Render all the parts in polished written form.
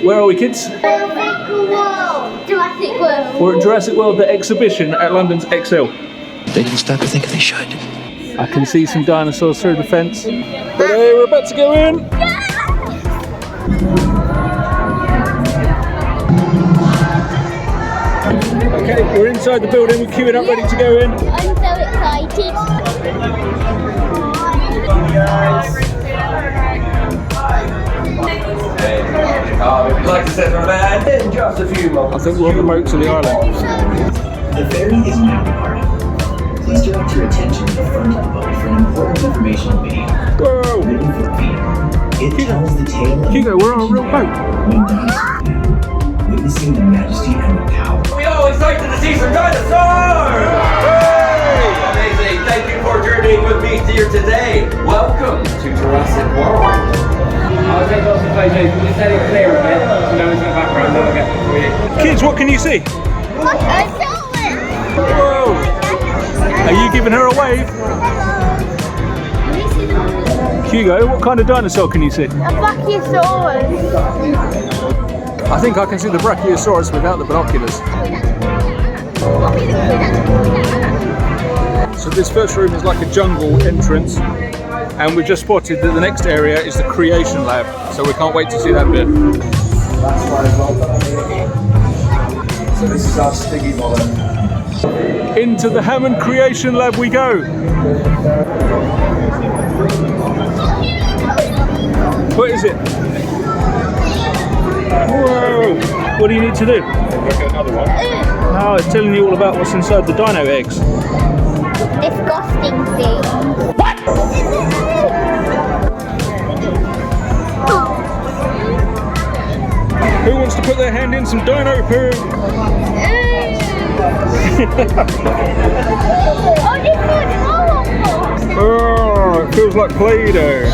Where are we, kids? Jurassic World. We're at Jurassic World, the exhibition at London's ExCel. They didn't stop to think they should. I can see some dinosaurs through the fence. But hey, we're about to go in. Okay, we're inside the building, we're queuing up, ready to go in. I'm so excited. If you'd like to sit for a band in just a few moments. I think we're on the moats of the island. The ferry is now departing. Please direct your attention to the front of the boat for an important informational video. Whoa! Written for Peter. It tells the tale of Hugo, we're on a real boat. when dinosaurs began, witnessing the majesty and the power. We all excited to see some dinosaurs! Hey! Amazing! Thank you for journeying with me here today. Welcome to Jurassic World. I'll take lots of photos, but just let it clear a bit, so no one's in the background, then I'll get them for you. Kids, what can you see? Whoa! Are you giving her a wave? Hugo, what kind of dinosaur can you see? A Brachiosaurus. I think I can see the Brachiosaurus without the binoculars. So this first room is like a jungle entrance, and we've just spotted that the next area is the creation lab, so we can't wait to see that bit. So this is our Stiggy Mollet. Into the Hammond creation lab we go. What is it? Whoa! What do you need to do? Another one. Oh, it's telling you all about what's inside the dino eggs. Disgusting thing. What? Who wants to put their hand in some dino poo? Oh, this one's horrible. Oh, it feels like Play-Doh.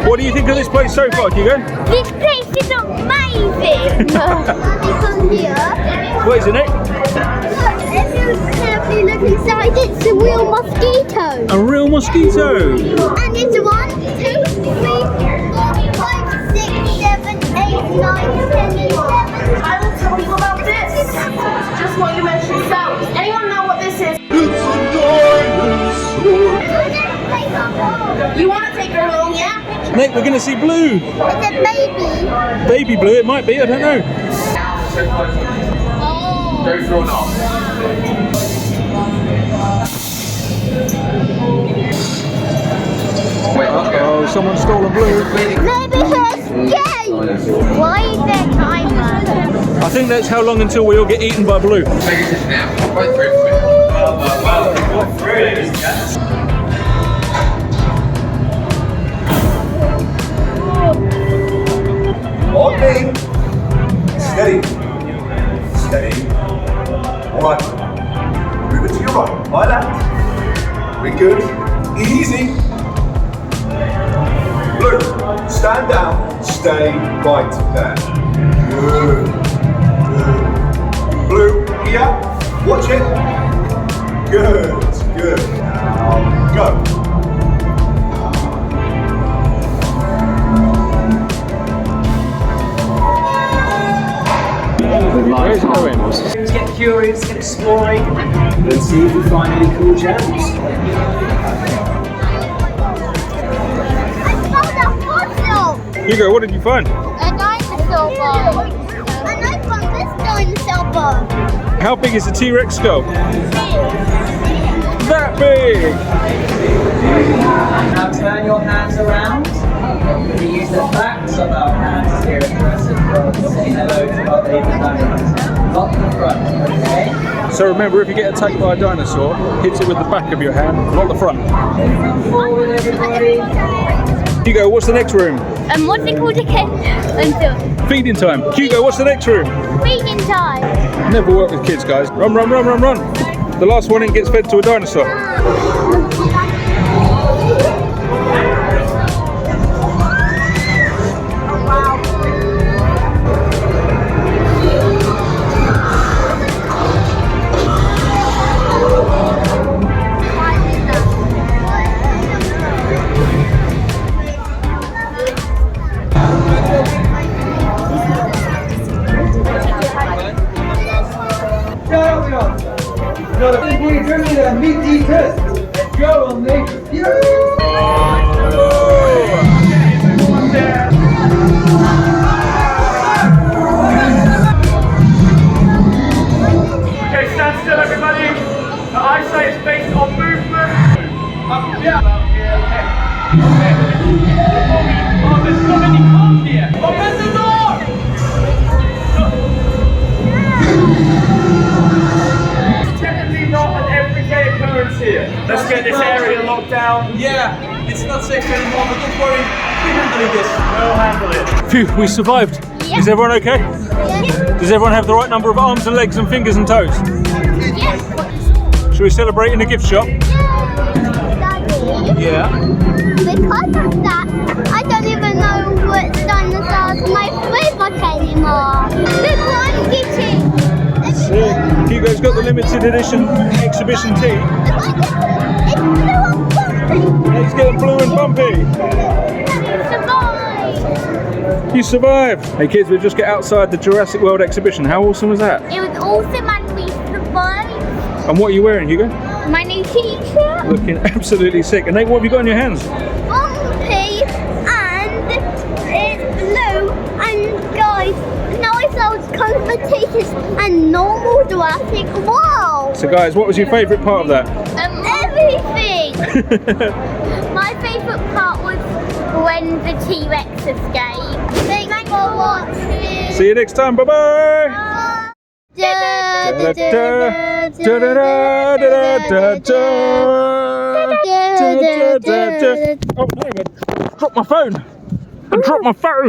What do you think of this place so far, Hugo? This place is amazing. What is it, Nick? If you carefully look inside, it's a real mosquito. A real mosquito. And it's 1, 2, 3, 4, 5, 6, 7, 8, 9, 10, 11. I will tell you about this. Just what you mentioned sounds. Anyone know what this is? You want to take her home, yeah? Nick, we're going to see Blue. It's a baby. Baby Blue, it might be, I don't know. Oh. Go through or not? Wait, Oh, someone's stolen Blue. Maybe he's gay. Why is there a timer? I think that's how long until we all get eaten by Blue. Take a sit now. Right through it. Okay. Steady. Steady. Alright. Move it to your right. Like that. Very good. Easy. Blue. Stand down. Stay right there. Good. Good. Blue. Here. Watch it. Good. Good. Now go. Where's it going? Let's get curious, get exploring, and see if we find any cool gems. I found a fossil. Hugo, what did you find? A dinosaur bone. And I found this dinosaur bone. How big is the T-Rex skull? That big! Now turn your hands around. We use the backs of our hands here at Jurassic World to say hello to our baby dinosaurs. Not the front, okay? So remember, if you get attacked by a dinosaur, hit it with the back of your hand, not the front. Come forward, everybody. Hugo, what's the next room? What's it called again? Feeding time. Hugo, what's the next room? Feeding time. Never work with kids, guys. Run, run, run, run, run. The last one in gets fed to a dinosaur. on. No, the big boy Germany, the meat eaters. Let's go on me. Okay, stand still everybody. I say it's based on movement. Up here. Okay. Oh, there's so many cars here. Open the door! It's definitely not an everyday occurrence here. Let's get this area locked down. Yeah, it's not safe anymore, but don't worry. We're handling this. We'll handle it. Phew, we survived. Yeah. Is everyone okay? Yes. Does everyone have the right number of arms and legs and fingers and toes? Yes. Should we celebrate in the gift shop? Daddy. Yeah. Because of that, I don't even know which dinosaurs my favourite anymore. Look what I'm getting. Sick. Hugo's got the limited edition exhibition tee. It's blue and bumpy. He's getting blue and bumpy. Survive. You survived. Hey kids, we just get outside the Jurassic World exhibition. How awesome was that? It was awesome and we survived. And what are you wearing, Hugo? My new t-shirt. Looking absolutely sick. And Nate, what have you got in your hands? Bumpy and it's blue and guys, dinosaurs, competitions and normal Jurassic World. So guys, what was your favourite part of that? Everything. My favourite part was when the T-Rex escaped. Thanks for watching. See you next time. Bye bye. Oh, hang on. Drop my phone. I dropped my phone.